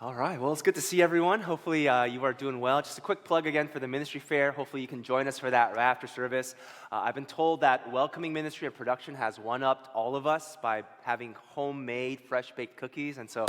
All right, well, it's good to see everyone. Hopefully, you are doing well. Just a quick plug again for the ministry fair. Hopefully, you can join us for that right after service. I've been told that welcoming ministry and production has one-upped all of us by having homemade, fresh-baked cookies, and so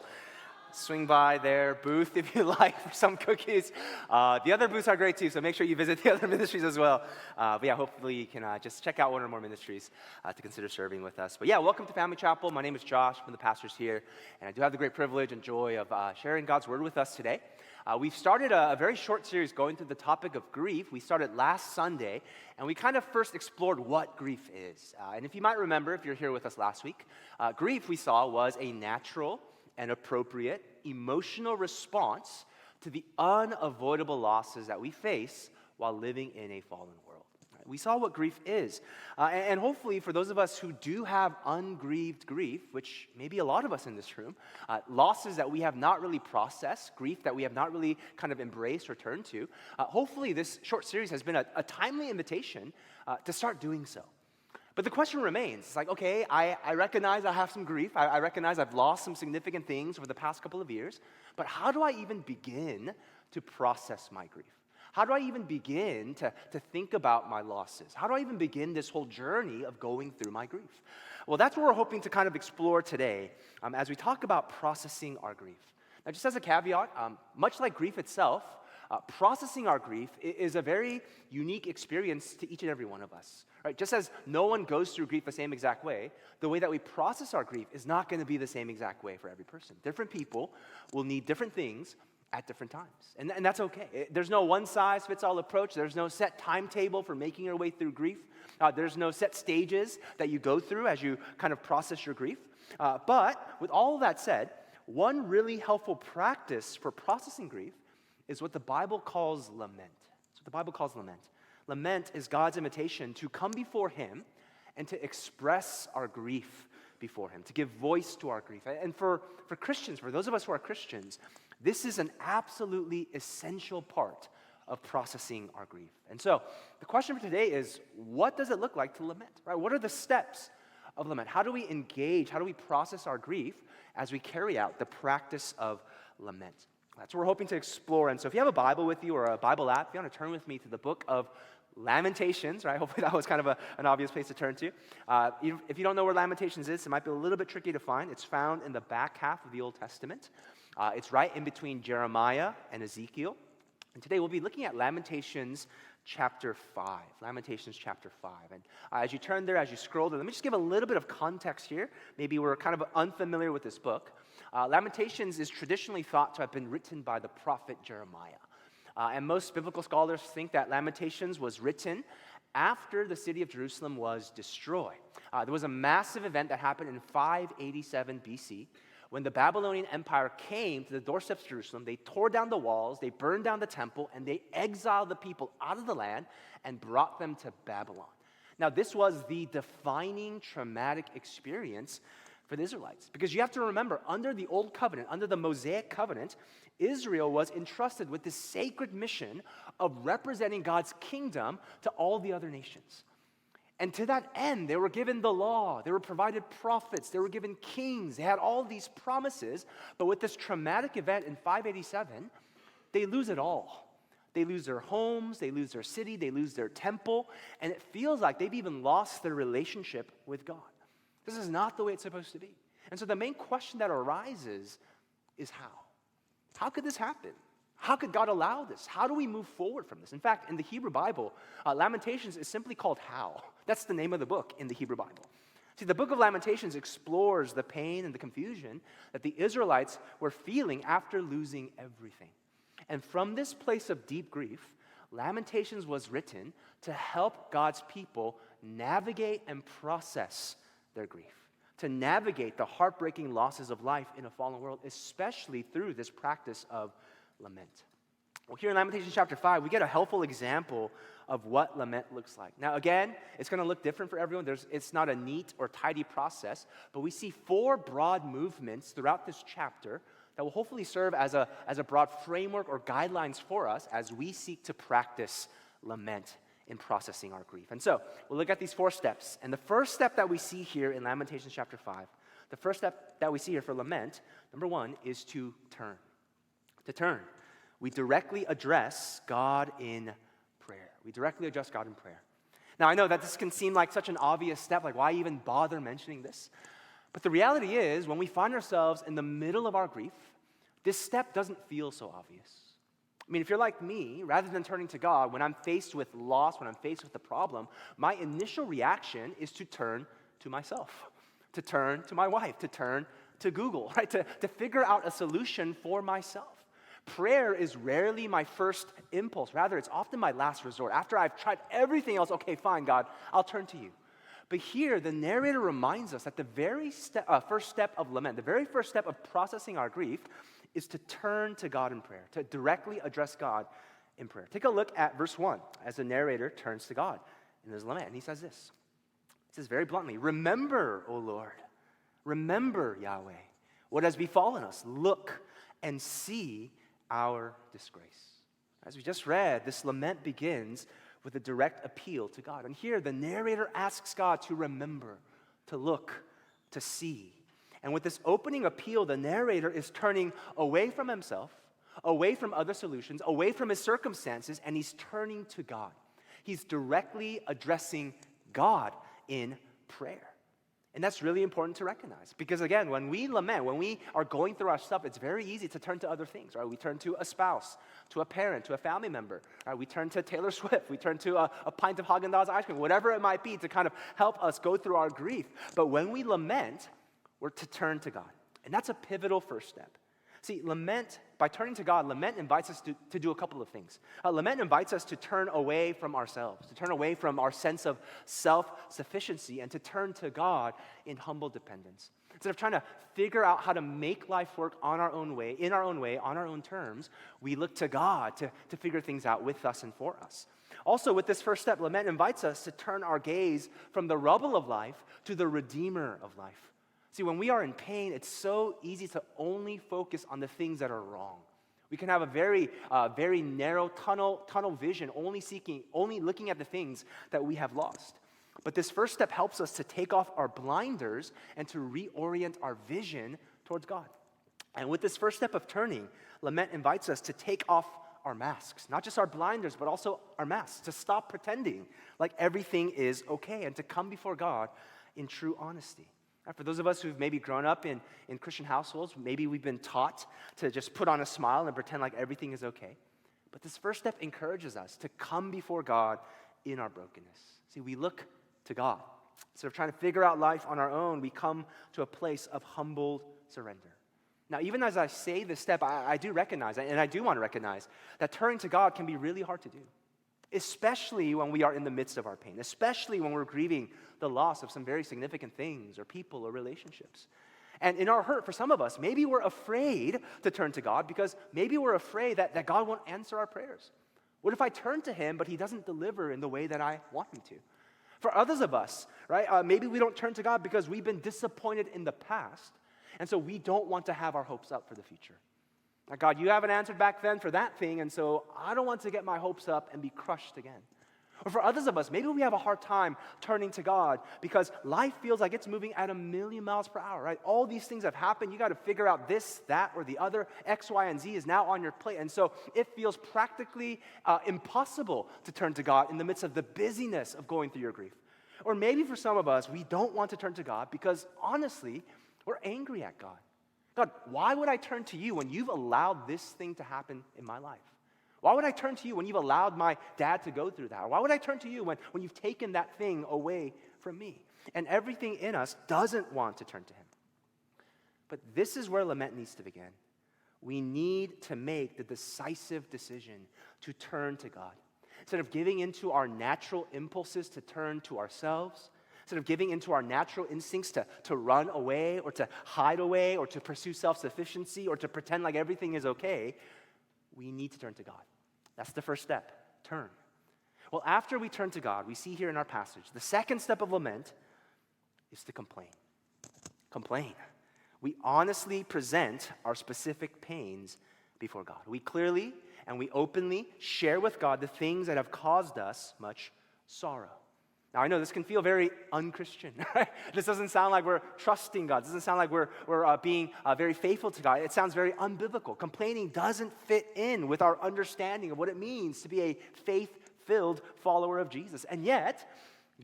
swing by their booth if you like for some cookies. The other booths are great too, so make sure you visit the other ministries as well. But yeah, hopefully you can just check out one or more ministries to consider serving with us. But yeah, welcome to Family Chapel. My name is Josh. I'm the pastors here, and I do have the great privilege and joy of sharing God's Word with us today. We've started a very short series going through the topic of grief. We started last Sunday, and we kind of first explored what grief is. And if you might remember, if you're here with us last week, grief we saw was a natural and appropriate emotional response to the unavoidable losses that we face while living in a fallen world. We saw what grief is. And hopefully for those of us who do have ungrieved grief, which maybe a lot of us in this room, losses that we have not really processed, grief that we have not really kind of embraced or turned to, hopefully this short series has been a timely invitation to start doing so. But the question remains, it's like, okay, I recognize I have some grief. I recognize I've lost some significant things over the past couple of years. But how do I even begin to process my grief? How do I even begin to think about my losses? How do I even begin this whole journey of going through my grief? Well, that's what we're hoping to kind of explore today as we talk about processing our grief. Now, just as a caveat, much like grief itself, processing our grief is a very unique experience to each and every one of us. Right? Just as no one goes through grief the same exact way, the way that we process our grief is not going to be the same exact way for every person. Different people will need different things at different times. And that's okay. There's no one-size-fits-all approach. There's no set timetable for making your way through grief. There's no set stages that you go through as you kind of process your grief. But with all of that said, one really helpful practice for processing grief is what the Bible calls lament. That's what the Bible calls lament. Lament is God's invitation to come before Him and to express our grief before Him, to give voice to our grief. And for Christians, for those of us who are Christians, this is an absolutely essential part of processing our grief. And so the question for today is, what does it look like to lament? Right? What are the steps of lament? How do we engage? How do we process our grief as we carry out the practice of lament? That's what we're hoping to explore. And so if you have a Bible with you or a Bible app, if you want to turn with me to the book of Lamentations, right? Hopefully that was kind of an obvious place to turn to. If you don't know where Lamentations is, it might be a little bit tricky to find. It's found in the back half of the Old Testament. It's right in between Jeremiah and Ezekiel. And today we'll be looking at Lamentations chapter 5. Lamentations chapter 5. And as you turn there, as you scroll there, let me just give a little bit of context here. Maybe we're kind of unfamiliar with this book. Lamentations is traditionally thought to have been written by the prophet Jeremiah. And most biblical scholars think that Lamentations was written after the city of Jerusalem was destroyed. There was a massive event that happened in 587 BC when the Babylonian Empire came to the doorsteps of Jerusalem. They tore down the walls, they burned down the temple, and they exiled the people out of the land and brought them to Babylon. Now, this was the defining traumatic experience for the Israelites. Because you have to remember, under the Old Covenant, under the Mosaic Covenant, Israel was entrusted with the sacred mission of representing God's kingdom to all the other nations. And to that end, they were given the law, they were provided prophets, they were given kings, they had all these promises, but with this traumatic event in 587, they lose it all. They lose their homes, they lose their city, they lose their temple, and it feels like they've even lost their relationship with God. This is not the way it's supposed to be. And so the main question that arises is how? How could this happen? How could God allow this? How do we move forward from this? In fact, in the Hebrew Bible, Lamentations is simply called How. That's the name of the book in the Hebrew Bible. See, the book of Lamentations explores the pain and the confusion that the Israelites were feeling after losing everything. And from this place of deep grief, Lamentations was written to help God's people navigate and process their grief, to navigate the heartbreaking losses of life in a fallen world, especially through this practice of lament. Well, here in Lamentations chapter 5, we get a helpful example of what lament looks like. Now, again, it's going to look different for everyone. It's not a neat or tidy process, but we see 4 broad movements throughout this chapter that will hopefully serve as a broad framework or guidelines for us as we seek to practice lament in processing our grief. And so we'll look at these 4 steps. And the first step that we see here in Lamentations chapter 5, the first step that we see here for lament, number 1, is to turn. To turn. We directly address God in prayer. We directly address God in prayer. Now, I know that this can seem like such an obvious step, like why even bother mentioning this? But the reality is, when we find ourselves in the middle of our grief, this step doesn't feel so obvious. I mean, if you're like me, rather than turning to God, when I'm faced with loss, when I'm faced with a problem, my initial reaction is to turn to myself, to turn to my wife, to turn to Google, right? To figure out a solution for myself. Prayer is rarely my first impulse. Rather, it's often my last resort. After I've tried everything else, okay, fine, God, I'll turn to you. But here, the narrator reminds us that the very first step of lament, the very first step of processing our grief, is to turn to God in prayer, to directly address God in prayer. Take a look at verse 1 as the narrator turns to God in his lament. And he says this. He says very bluntly, "Remember, O Lord, remember, Yahweh, what has befallen us. Look and see our disgrace." As we just read, this lament begins with a direct appeal to God. And here, the narrator asks God to remember, to look, to see. And with this opening appeal, the narrator is turning away from himself, away from other solutions, away from his circumstances, and he's turning to God. He's directly addressing God in prayer. And that's really important to recognize because, again, when we lament, when we are going through our stuff, it's very easy to turn to other things, right? We turn to a spouse, to a parent, to a family member, right? We turn to Taylor Swift. We turn to a pint of Haagen-Dazs ice cream, whatever it might be to kind of help us go through our grief. But when we lament, we're to turn to God. And that's a pivotal first step. See, by turning to God, lament invites us to do a couple of things. Lament invites us to turn away from ourselves, to turn away from our sense of self-sufficiency, and to turn to God in humble dependence. Instead of trying to figure out how to make life work on our own way, in our own way, on our own terms, we look to God to figure things out with us and for us. Also, with this first step, lament invites us to turn our gaze from the rubble of life to the Redeemer of life. See, when we are in pain, it's so easy to only focus on the things that are wrong. We can have a very narrow tunnel vision, only looking at the things that we have lost. But this first step helps us to take off our blinders and to reorient our vision towards God. And with this first step of turning, lament invites us to take off our masks, not just our blinders, but also our masks, to stop pretending like everything is okay and to come before God in true honesty. For those of us who've maybe grown up in Christian households, maybe we've been taught to just put on a smile and pretend like everything is okay. But this first step encourages us to come before God in our brokenness. See, we look to God. Instead of trying to figure out life on our own, we come to a place of humbled surrender. Now, even as I say this step, I do recognize, and I do want to recognize, that turning to God can be really hard to do. Especially when we are in the midst of our pain, especially when we're grieving the loss of some very significant things or people or relationships. And in our hurt, for some of us, maybe we're afraid to turn to God because maybe we're afraid that God won't answer our prayers. What if I turn to him, but he doesn't deliver in the way that I want him to? For others of us, right, maybe we don't turn to God because we've been disappointed in the past, and so we don't want to have our hopes up for the future. Like, God, you haven't answered back then for that thing, and so I don't want to get my hopes up and be crushed again. Or for others of us, maybe we have a hard time turning to God because life feels like it's moving at 1,000,000 miles per hour, right? All these things have happened. You got to figure out this, that, or the other. X, Y, and Z is now on your plate. And so it feels practically impossible to turn to God in the midst of the busyness of going through your grief. Or maybe for some of us, we don't want to turn to God because, honestly, we're angry at God. God, why would I turn to you when you've allowed this thing to happen in my life? Why would I turn to you when you've allowed my dad to go through that? Why would I turn to you when you've taken that thing away from me? And everything in us doesn't want to turn to him. But this is where lament needs to begin. We need to make the decisive decision to turn to God. Instead of giving into our natural impulses to turn to ourselves, instead of giving into our natural instincts to run away or to hide away or to pursue self-sufficiency or to pretend like everything is okay, we need to turn to God. That's the first step, turn. Well, after we turn to God, we see here in our passage, the second step of lament is to complain. Complain. We honestly present our specific pains before God. We clearly and we openly share with God the things that have caused us much sorrow. Now, I know this can feel very unchristian, right? This doesn't sound like we're trusting God. It doesn't sound like we're being very faithful to God. It sounds very unbiblical. Complaining doesn't fit in with our understanding of what it means to be a faith-filled follower of Jesus. And yet,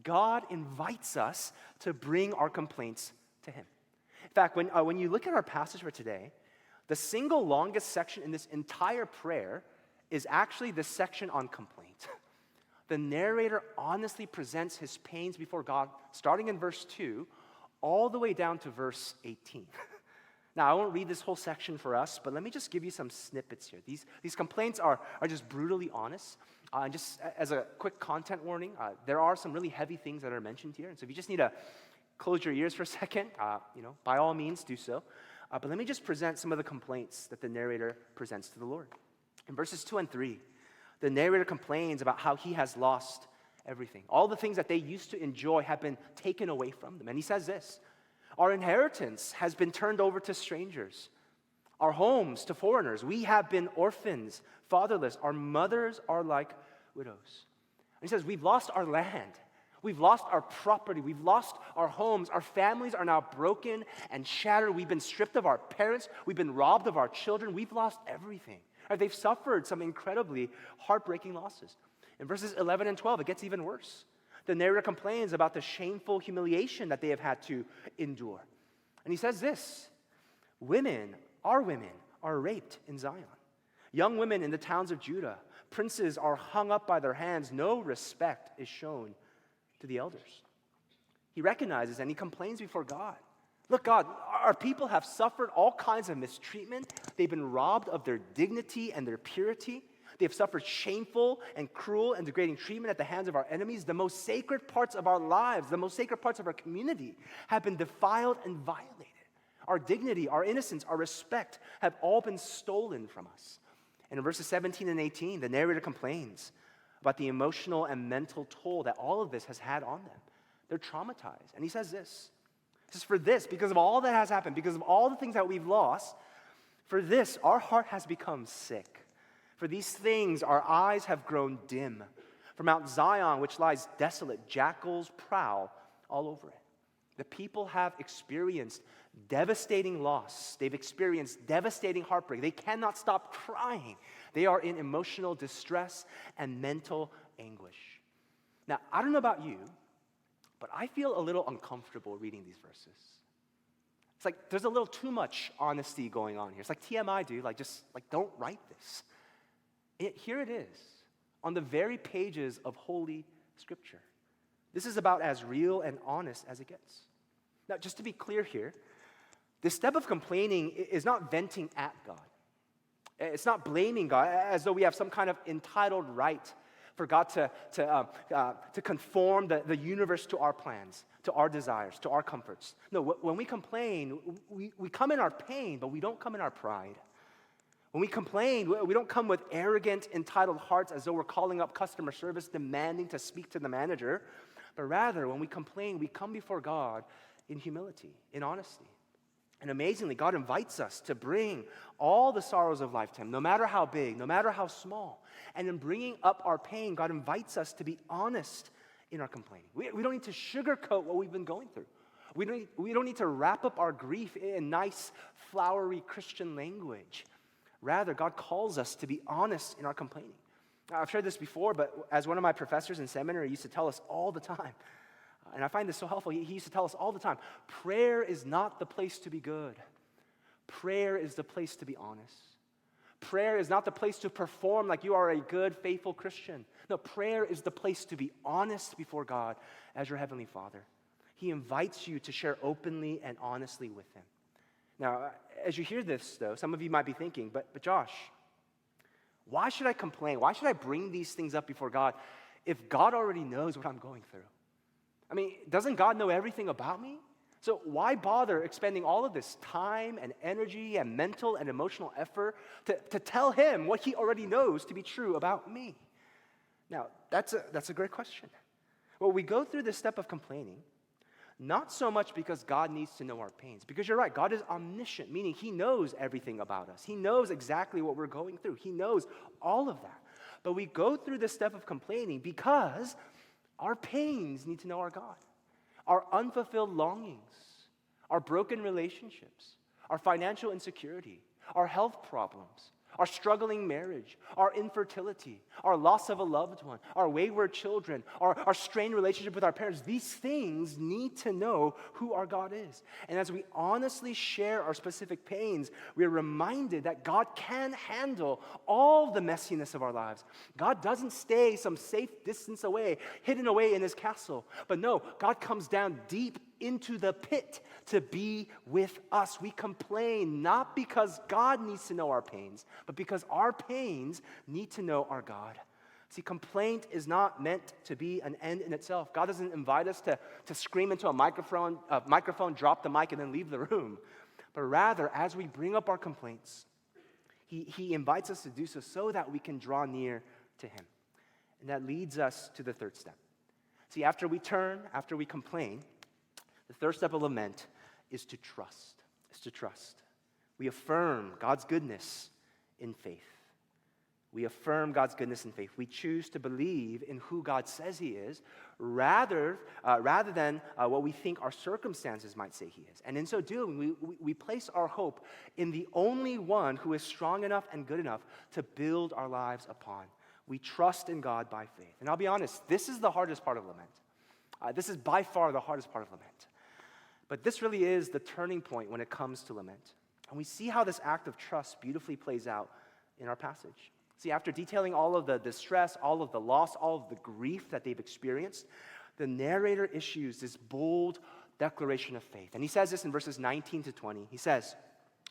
God invites us to bring our complaints to Him. In fact, when you look at our passage for today, the single longest section in this entire prayer is actually the section on complaint. The narrator honestly presents his pains before God, starting in verse 2, all the way down to verse 18. Now, I won't read this whole section for us, but let me just give you some snippets here. These complaints are just brutally honest. And just as a quick content warning, there are some really heavy things that are mentioned here. And so if you just need to close your ears for a second, by all means, do so. But let me just present some of the complaints that the narrator presents to the Lord. In verses 2 and 3, the narrator complains about how he has lost everything. All the things that they used to enjoy have been taken away from them. And he says this, our inheritance has been turned over to strangers, our homes to foreigners. We have been orphans, fatherless. Our mothers are like widows. And he says, we've lost our land. We've lost our property. We've lost our homes. Our families are now broken and shattered. We've been stripped of our parents. We've been robbed of our children. We've lost everything. They've suffered some incredibly heartbreaking losses. In verses 11 and 12, it gets even worse. The narrator complains about the shameful humiliation that they have had to endure. And he says this, women are raped in Zion. Young women in the towns of Judah, princes are hung up by their hands. No respect is shown to the elders. He recognizes and he complains before God. Look, God, our people have suffered all kinds of mistreatment. They've been robbed of their dignity and their purity. They have suffered shameful and cruel and degrading treatment at the hands of our enemies. The most sacred parts of our lives, the most sacred parts of our community have been defiled and violated. Our dignity, our innocence, our respect have all been stolen from us. And in verses 17 and 18, the narrator complains about the emotional and mental toll that all of this has had on them. They're traumatized. And he says this, for this, because of all that has happened, because of all the things that we've lost, for this, our heart has become sick. For these things, our eyes have grown dim. For Mount Zion, which lies desolate, jackals prowl all over it. The people have experienced devastating loss. They've experienced devastating heartbreak. They cannot stop crying. They are in emotional distress and mental anguish. Now, I don't know about you, but I feel a little uncomfortable reading these verses. It's like there's a little too much honesty going on here. It's like TMI, dude. Don't write this. Here it is, on the very pages of Holy Scripture. This is about as real and honest as it gets. Now, just to be clear here, this step of complaining is not venting at God. It's not blaming God as though we have some kind of entitled right for God to conform the universe to our plans, to our desires, to our comforts. No, when we complain, we come in our pain, but we don't come in our pride. When we complain, we don't come with arrogant, entitled hearts as though we're calling up customer service, demanding to speak to the manager. But rather, when we complain, we come before God in humility, in honesty. And amazingly, God invites us to bring all the sorrows of life to Him, no matter how big, no matter how small. And in bringing up our pain, God invites us to be honest in our complaining. We don't need to sugarcoat what we've been going through. We don't need to wrap up our grief in nice, flowery Christian language. Rather, God calls us to be honest in our complaining. I've shared this before, but as one of my professors in seminary used to tell us all the time, and I find this so helpful, he used to tell us all the time, prayer is not the place to be good. Prayer is the place to be honest. Prayer is not the place to perform like you are a good, faithful Christian. No, prayer is the place to be honest before God as your Heavenly Father. He invites you to share openly and honestly with Him. Now, as you hear this, though, some of you might be thinking, but Josh, why should I complain? Why should I bring these things up before God if God already knows what I'm going through? I mean, doesn't God know everything about me? So why bother expending all of this time and energy and mental and emotional effort to tell Him what He already knows to be true about me? Now, that's a great question. Well, we go through this step of complaining, not so much because God needs to know our pains, because you're right, God is omniscient, meaning He knows everything about us. He knows exactly what we're going through. He knows all of that. But we go through this step of complaining because Our pains need to know our God. Our unfulfilled longings, our broken relationships, our financial insecurity, our health problems, our struggling marriage, our infertility, our loss of a loved one, our wayward children, our strained relationship with our parents. These things need to know who our God is. And as we honestly share our specific pains, we are reminded that God can handle all the messiness of our lives. God doesn't stay some safe distance away, hidden away in his castle. But no, God comes down deep into the pit to be with us. We complain not because God needs to know our pains, but because our pains need to know our God. See, complaint is not meant to be an end in itself. God doesn't invite us to scream into a microphone, drop the mic, and then leave the room. But rather, as we bring up our complaints, he invites us to do so that we can draw near to him. And that leads us to the third step. See, after we turn, after we complain, the third step of lament is to trust. We affirm God's goodness in faith. We affirm God's goodness in faith. We choose to believe in who God says he is rather than what we think our circumstances might say he is. And in so doing, we place our hope in the only one who is strong enough and good enough to build our lives upon. We trust in God by faith. And I'll be honest, this is the hardest part of lament. This is by far the hardest part of lament. But this really is the turning point when it comes to lament. And we see how this act of trust beautifully plays out in our passage. See, after detailing all of the distress, all of the loss, all of the grief that they've experienced, the narrator issues this bold declaration of faith. And he says this in verses 19 to 20. He says,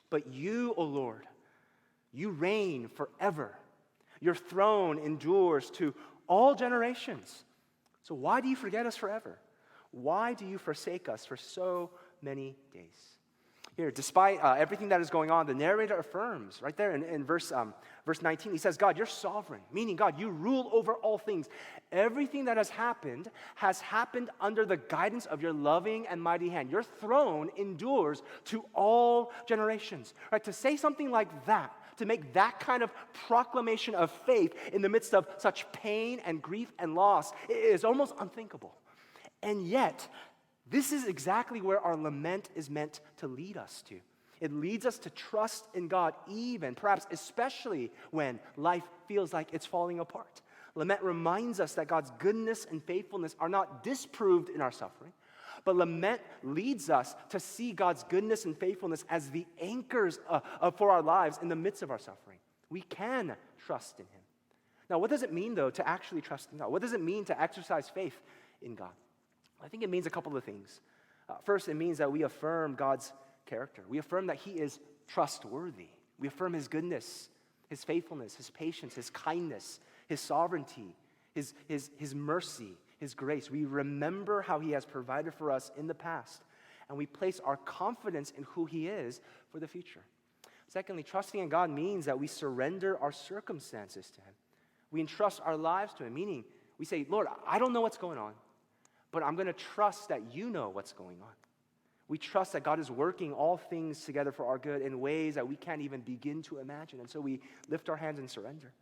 "But you, O Lord, you reign forever. Your throne endures to all generations. So why do you forget us forever? Why do you forsake us for so many days?" Here, despite everything that is going on, the narrator affirms right there in verse 19. He says, "God, you're sovereign," meaning, God, you rule over all things. Everything that has happened under the guidance of your loving and mighty hand. Your throne endures to all generations. Right? To say something like that, to make that kind of proclamation of faith in the midst of such pain and grief and loss, is almost unthinkable. And yet, this is exactly where our lament is meant to lead us to. It leads us to trust in God, even, perhaps especially when life feels like it's falling apart. Lament reminds us that God's goodness and faithfulness are not disproved in our suffering, but lament leads us to see God's goodness and faithfulness as the anchors for our lives in the midst of our suffering. We can trust in him. Now, what does it mean, though, to actually trust in God? What does it mean to exercise faith in God? I think it means a couple of things. First, it means that we affirm God's character. We affirm that he is trustworthy. We affirm his goodness, his faithfulness, his patience, his kindness, his sovereignty, his mercy, his grace. We remember how he has provided for us in the past, and we place our confidence in who he is for the future. Secondly, trusting in God means that we surrender our circumstances to him. We entrust our lives to him, meaning we say, "Lord, I don't know what's going on, but I'm going to trust that you know what's going on." We trust that God is working all things together for our good in ways that we can't even begin to imagine. And so we lift our hands in surrender.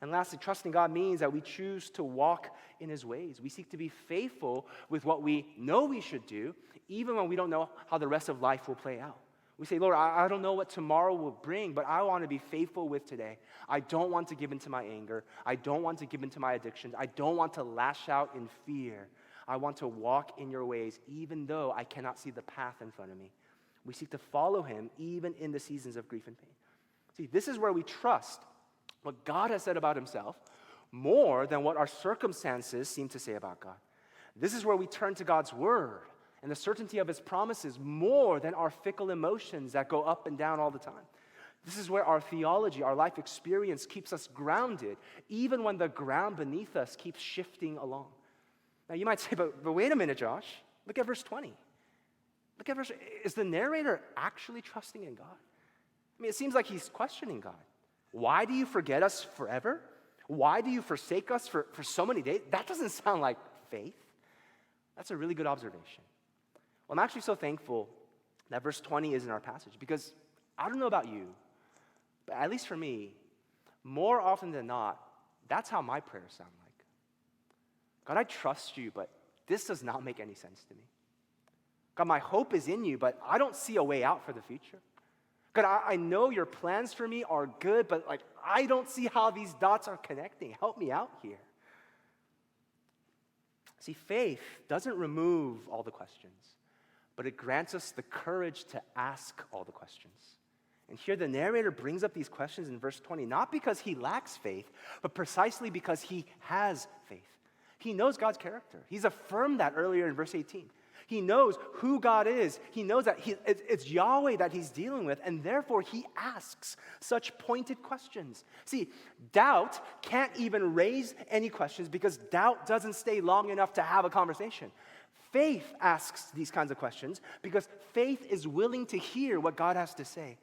And lastly, trusting God means that we choose to walk in his ways. We seek to be faithful with what we know we should do, even when we don't know how the rest of life will play out. We say, "Lord, I don't know what tomorrow will bring, but I want to be faithful with today. I don't want to give in to my anger. I don't want to give in to my addictions. I don't want to lash out in fear. I want to walk in your ways, even though I cannot see the path in front of me." We seek to follow him, even in the seasons of grief and pain. See, this is where we trust what God has said about himself more than what our circumstances seem to say about God. This is where we turn to God's word and the certainty of his promises more than our fickle emotions that go up and down all the time. This is where our theology, our life experience keeps us grounded, even when the ground beneath us keeps shifting along. Now, you might say, but wait a minute, Josh. Look at verse 20. Is the narrator actually trusting in God? I mean, it seems like he's questioning God. Why do you forget us forever? Why do you forsake us for so many days? That doesn't sound like faith. That's a really good observation. Well, I'm actually so thankful that verse 20 is in our passage, because I don't know about you, but at least for me, more often than not, that's how my prayers sound like. God, I trust you, but this does not make any sense to me. God, my hope is in you, but I don't see a way out for the future. God, I know your plans for me are good, but I don't see how these dots are connecting. Help me out here. See, faith doesn't remove all the questions, but it grants us the courage to ask all the questions. And here the narrator brings up these questions in verse 20, not because he lacks faith, but precisely because he has faith. He knows God's character. He's affirmed that earlier in verse 18. He knows who God is. He knows that it's Yahweh that he's dealing with, and therefore he asks such pointed questions. See, doubt can't even raise any questions because doubt doesn't stay long enough to have a conversation. Faith asks these kinds of questions because faith is willing to hear what God has to say.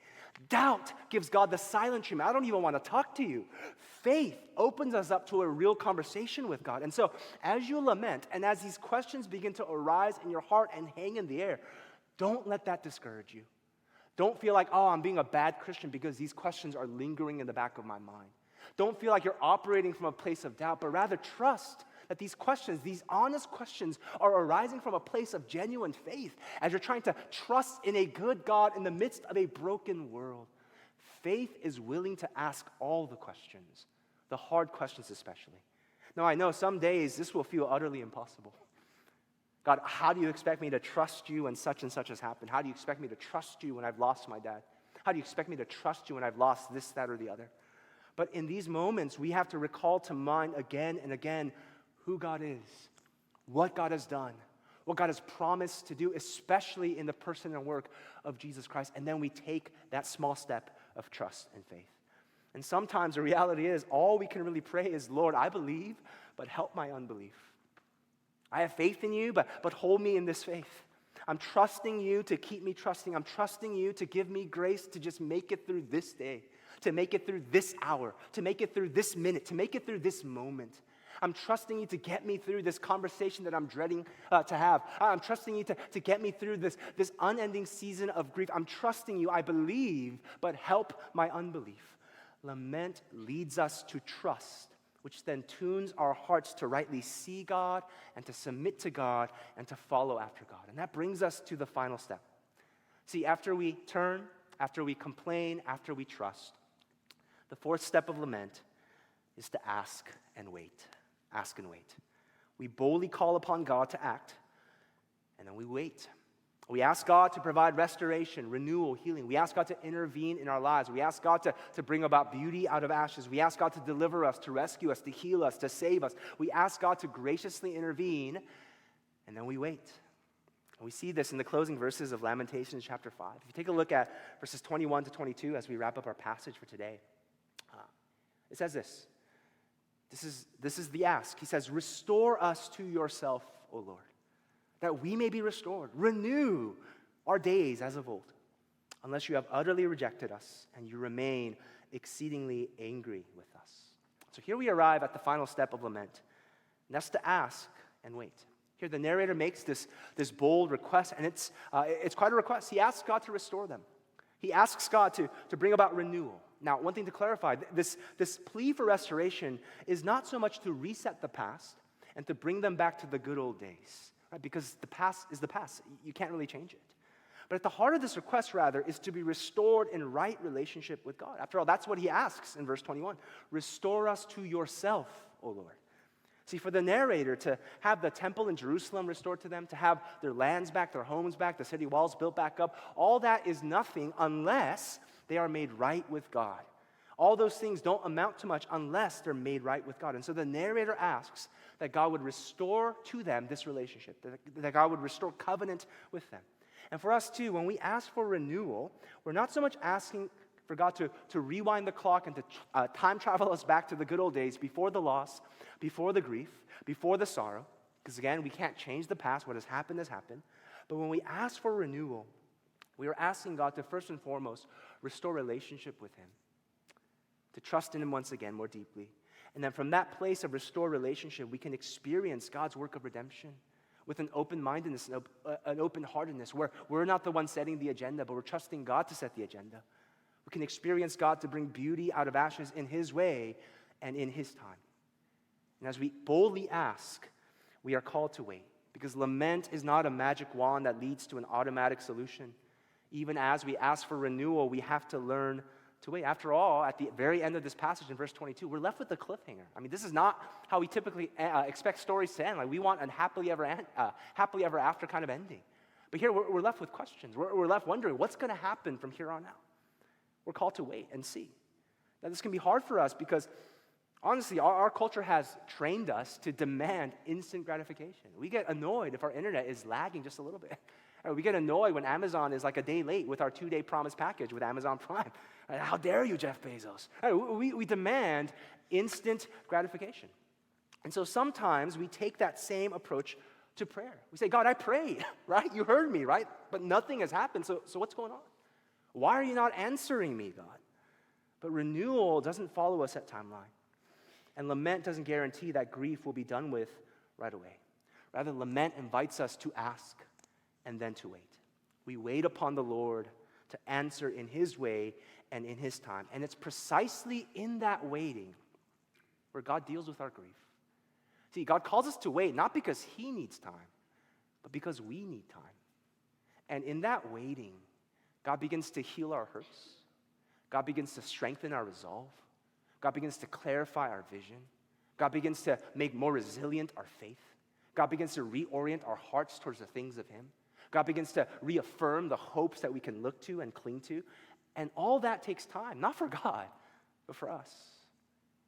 Doubt gives God the silent treatment. I don't even want to talk to you. Faith opens us up to a real conversation with God. And so as you lament and as these questions begin to arise in your heart and hang in the air, don't let that discourage you. Don't feel like, oh, I'm being a bad Christian because these questions are lingering in the back of my mind. Don't feel like you're operating from a place of doubt, but rather trust that these questions, these honest questions, are arising from a place of genuine faith as you're trying to trust in a good God in the midst of a broken world. Faith is willing to ask all the questions, the hard questions especially. Now, I know some days this will feel utterly impossible. God, how do you expect me to trust you when such and such has happened? How do you expect me to trust you when I've lost my dad? How do you expect me to trust you when I've lost this, that, or the other? But in these moments, we have to recall to mind again and again who God is, what God has done, what God has promised to do, especially in the person and work of Jesus Christ. And then we take that small step of trust and faith. And sometimes the reality is all we can really pray is, Lord, I believe, but help my unbelief. I have faith in you, but hold me in this faith. I'm trusting you to keep me trusting. I'm trusting you to give me grace to just make it through this day, to make it through this hour, to make it through this minute, to make it through this moment. I'm trusting you to get me through this conversation that I'm dreading to have. I'm trusting you to get me through this unending season of grief. I'm trusting you, I believe, but help my unbelief. Lament leads us to trust, which then tunes our hearts to rightly see God and to submit to God and to follow after God. And that brings us to the final step. See, after we turn, after we complain, after we trust, the fourth step of lament is to ask and wait. Ask and wait. We boldly call upon God to act, and then we wait. We ask God to provide restoration, renewal, healing. We ask God to intervene in our lives. We ask God to bring about beauty out of ashes. We ask God to deliver us, to rescue us, to heal us, to save us. We ask God to graciously intervene, and then we wait. And we see this in the closing verses of Lamentations chapter 5. If you take a look at verses 21 to 22 as we wrap up our passage for today, it says this. This is the ask. He says, restore us to yourself, O Lord, that we may be restored. Renew our days as of old, unless you have utterly rejected us and you remain exceedingly angry with us. So here we arrive at the final step of lament, and that's to ask and wait. Here the narrator makes this bold request, and it's quite a request. He asks God to restore them. He asks God to bring about renewal. Now, one thing to clarify, this plea for restoration is not so much to reset the past and to bring them back to the good old days, right? Because the past is the past. You can't really change it. But at the heart of this request, rather, is to be restored in right relationship with God. After all, that's what he asks in verse 21. Restore us to yourself, O Lord. See, for the narrator to have the temple in Jerusalem restored to them, to have their lands back, their homes back, the city walls built back up, all that is nothing unless they are made right with God. All those things don't amount to much unless they're made right with God. And so the narrator asks that God would restore to them this relationship, that God would restore covenant with them. And for us too, when we ask for renewal, we're not so much asking for God to rewind the clock and to time travel us back to the good old days before the loss, before the grief, before the sorrow. Because again, we can't change the past. What has happened has happened. But when we ask for renewal, we are asking God to first and foremost restore relationship with him, to trust in him once again more deeply. And then from that place of restored relationship, we can experience God's work of redemption with an open-mindedness, an open-heartedness, where we're not the one setting the agenda, but we're trusting God to set the agenda. We can experience God to bring beauty out of ashes in his way and in his time. And as we boldly ask, We are called to wait because lament is not a magic wand that leads to an automatic solution. Even as we ask for renewal, we have to learn to wait. After all, at the very end of this passage in verse 22, we're left with a cliffhanger. I mean, this is not how we typically expect stories to end. Like, we want a happily ever after kind of ending. But here, we're left with questions. We're left wondering, what's going to happen from here on out? We're called to wait and see. Now, this can be hard for us because, honestly, our culture has trained us to demand instant gratification. We get annoyed if our internet is lagging just a little bit. Or we get annoyed when Amazon is like a day late with our 2-day promise package with Amazon Prime. How dare you, Jeff Bezos? We demand instant gratification. And so sometimes we take that same approach to prayer. We say, God, I prayed, right? You heard me, right? But nothing has happened, so what's going on? Why are you not answering me, God? But renewal doesn't follow a set timeline. And lament doesn't guarantee that grief will be done with right away. Rather, lament invites us to ask and then to wait. We wait upon the Lord to answer in His way and in His time. And it's precisely in that waiting where God deals with our grief. See, God calls us to wait not because He needs time, but because we need time. And in that waiting, God begins to heal our hurts. God begins to strengthen our resolve. God begins to clarify our vision. God begins to make more resilient our faith. God begins to reorient our hearts towards the things of Him. God begins to reaffirm the hopes that we can look to and cling to. And all that takes time, not for God, but for us.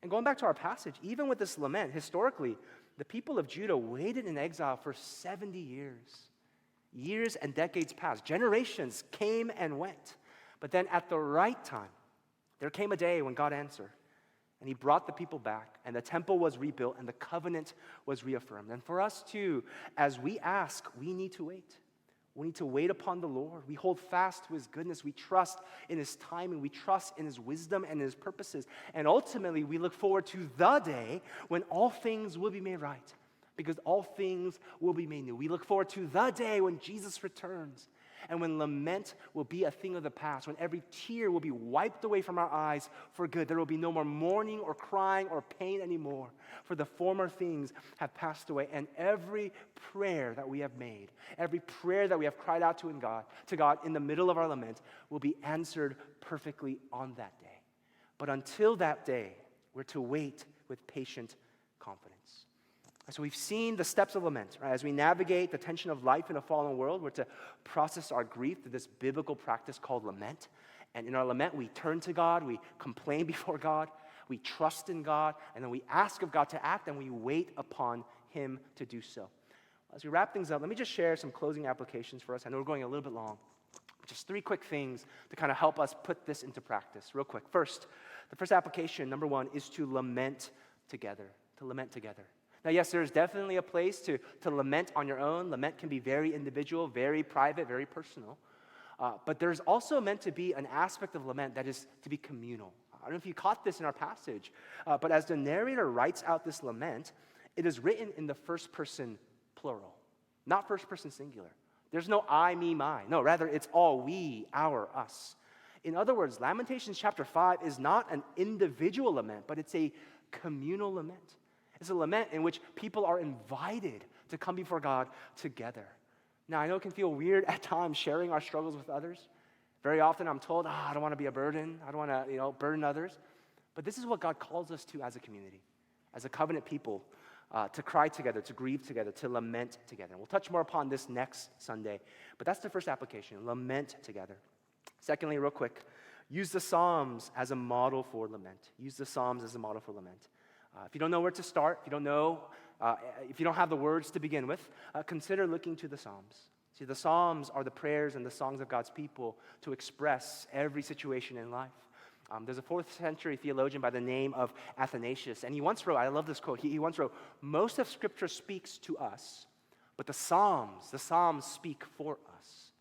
And going back to our passage, even with this lament, historically, the people of Judah waited in exile for 70 years. Years and decades passed. Generations came and went. But then at the right time, there came a day when God answered. And He brought the people back, and the temple was rebuilt, and the covenant was reaffirmed. And for us too, as we ask, we need to wait. We need to wait upon the Lord. We hold fast to His goodness. We trust in His timing. We trust in His wisdom and His purposes. And ultimately, we look forward to the day when all things will be made right, because all things will be made new. We look forward to the day when Jesus returns, and when lament will be a thing of the past, when every tear will be wiped away from our eyes for good. There will be no more mourning or crying or pain anymore, for the former things have passed away. And every prayer that we have made, every prayer that we have cried out to God in the middle of our lament will be answered perfectly on that day. But until that day, we're to wait with patient confidence. So we've seen the steps of lament, right? As we navigate the tension of life in a fallen world, we're to process our grief through this biblical practice called lament. And in our lament, we turn to God, we complain before God, we trust in God, and then we ask of God to act, and we wait upon Him to do so. As we wrap things up, let me just share some closing applications for us. I know we're going a little bit long. Just 3 quick things to kind of help us put this into practice real quick. First, the first application, number 1, is to lament together. To lament together. Now, yes, there's definitely a place to lament on your own. Lament can be very individual, very private, very personal. But there's also meant to be an aspect of lament that is to be communal. I don't know if you caught this in our passage, but as the narrator writes out this lament, it is written in the first person plural, not first person singular. There's no I, me, mine. No, rather it's all we, our, us. In other words, Lamentations chapter 5 is not an individual lament, but it's a communal lament. It's a lament in which people are invited to come before God together. Now, I know it can feel weird at times sharing our struggles with others. Very often I'm told, I don't want to be a burden. I don't want to, burden others. But this is what God calls us to as a community, as a covenant people, to cry together, to grieve together, to lament together. And we'll touch more upon this next Sunday. But that's the first application, lament together. Secondly, real quick, use the Psalms as a model for lament. Use the Psalms as a model for lament. If you don't know where to start, if you don't have the words to begin with, consider looking to the Psalms. See, the Psalms are the prayers and the songs of God's people to express every situation in life. There's a 4th century theologian by the name of Athanasius, and he once wrote, I love this quote, he once wrote, most of Scripture speaks to us, but the Psalms speak for us.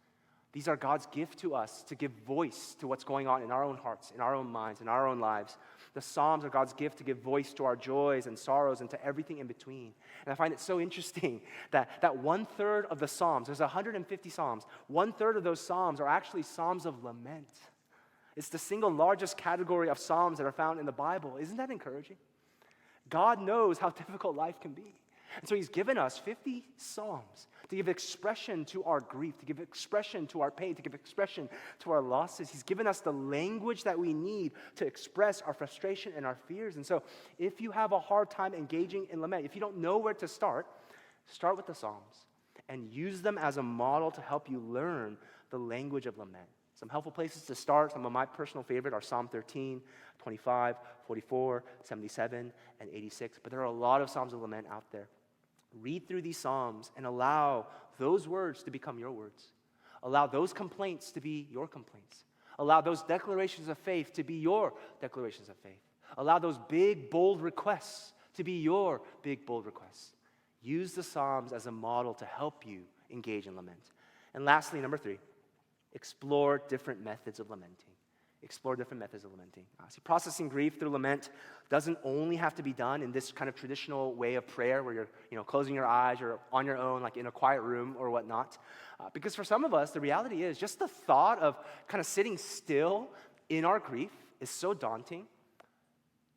These are God's gift to us to give voice to what's going on in our own hearts, in our own minds, in our own lives. The Psalms are God's gift to give voice to our joys and sorrows and to everything in between. And I find it so interesting that 1/3 of the Psalms, there's 150 Psalms, 1/3 of those Psalms are actually Psalms of lament. It's the single largest category of Psalms that are found in the Bible. Isn't that encouraging? God knows how difficult life can be. And so he's given us 50 psalms to give expression to our grief, to give expression to our pain, to give expression to our losses. He's given us the language that we need to express our frustration and our fears. And so if you have a hard time engaging in lament, if you don't know where to start with the Psalms and use them as a model to help you learn the language of lament. Some helpful places to start, some of my personal favorite are Psalm 13, 25, 44, 77, and 86. But there are a lot of Psalms of lament out there. Read through these Psalms and allow those words to become your words. Allow those complaints to be your complaints. Allow those declarations of faith to be your declarations of faith. Allow those big, bold requests to be your big, bold requests. Use the Psalms as a model to help you engage in lament. And lastly, number 3, explore different methods of lamenting. Explore different methods of lamenting. See, processing grief through lament doesn't only have to be done in this kind of traditional way of prayer where you're closing your eyes or on your own, like in a quiet room or whatnot. Because for some of us, the reality is just the thought of kind of sitting still in our grief is so daunting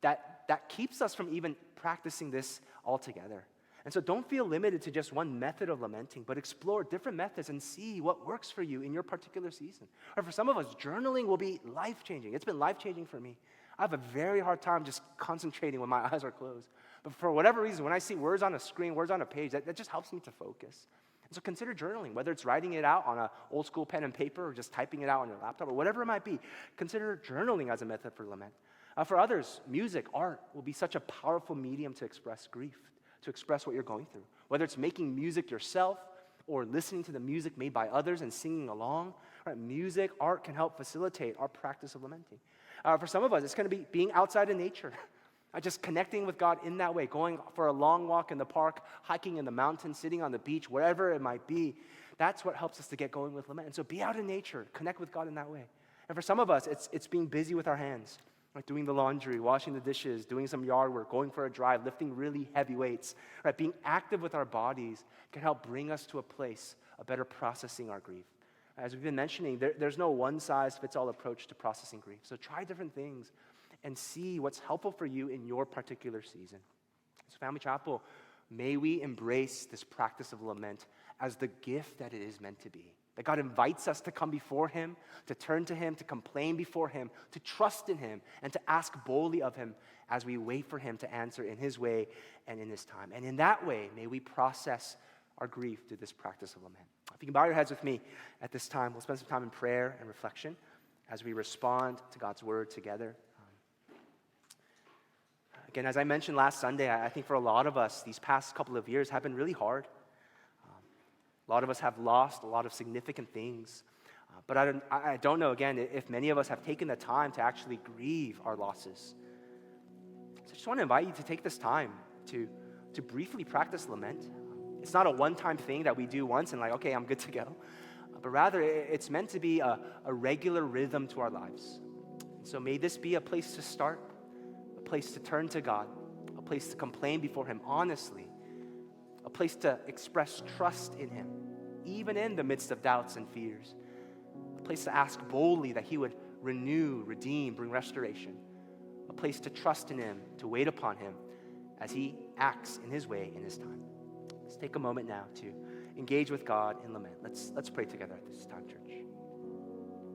that keeps us from even practicing this altogether. And so don't feel limited to just one method of lamenting, but explore different methods and see what works for you in your particular season. Or for some of us, journaling will be life-changing. It's been life-changing for me. I have a very hard time just concentrating when my eyes are closed. But for whatever reason, when I see words on a screen, words on a page, that just helps me to focus. And so consider journaling, whether it's writing it out on an old school pen and paper or just typing it out on your laptop or whatever it might be. Consider journaling as a method for lament. For others, music, art will be such a powerful medium to express grief, to express what you're going through. Whether it's making music yourself or listening to the music made by others and singing along, right? Music, art can help facilitate our practice of lamenting. For some of us, it's going to be being outside in nature, just connecting with God in that way, going for a long walk in the park, hiking in the mountains, sitting on the beach, wherever it might be. That's what helps us to get going with lament. And so be out in nature, connect with God in that way. And for some of us, it's being busy with our hands, like doing the laundry, washing the dishes, doing some yard work, going for a drive, lifting really heavy weights. Right? Being active with our bodies can help bring us to a place of better processing our grief. As we've been mentioning, there's no one-size-fits-all approach to processing grief. So try different things and see what's helpful for you in your particular season. So Family Chapel, may we embrace this practice of lament as the gift that it is meant to be. That God invites us to come before Him, to turn to Him, to complain before Him, to trust in Him, and to ask boldly of Him as we wait for Him to answer in His way and in His time. And in that way, may we process our grief through this practice of lament. If you can bow your heads with me at this time, we'll spend some time in prayer and reflection as we respond to God's word together. Again, as I mentioned last Sunday, I think for a lot of us, these past couple of years have been really hard. A lot of us have lost a lot of significant things. But I don't know, again, if many of us have taken the time to actually grieve our losses. So I just want to invite you to take this time to briefly practice lament. It's not a one-time thing that we do once and like, okay, I'm good to go. But rather, it's meant to be a regular rhythm to our lives. So may this be a place to start, a place to turn to God, a place to complain before Him honestly, a place to express trust in Him, even in the midst of doubts and fears, a place to ask boldly that He would renew, redeem, bring restoration, a place to trust in Him, to wait upon Him as He acts in His way, in His time. Let's take a moment now to engage with God in lament. Let's pray together at this time, church.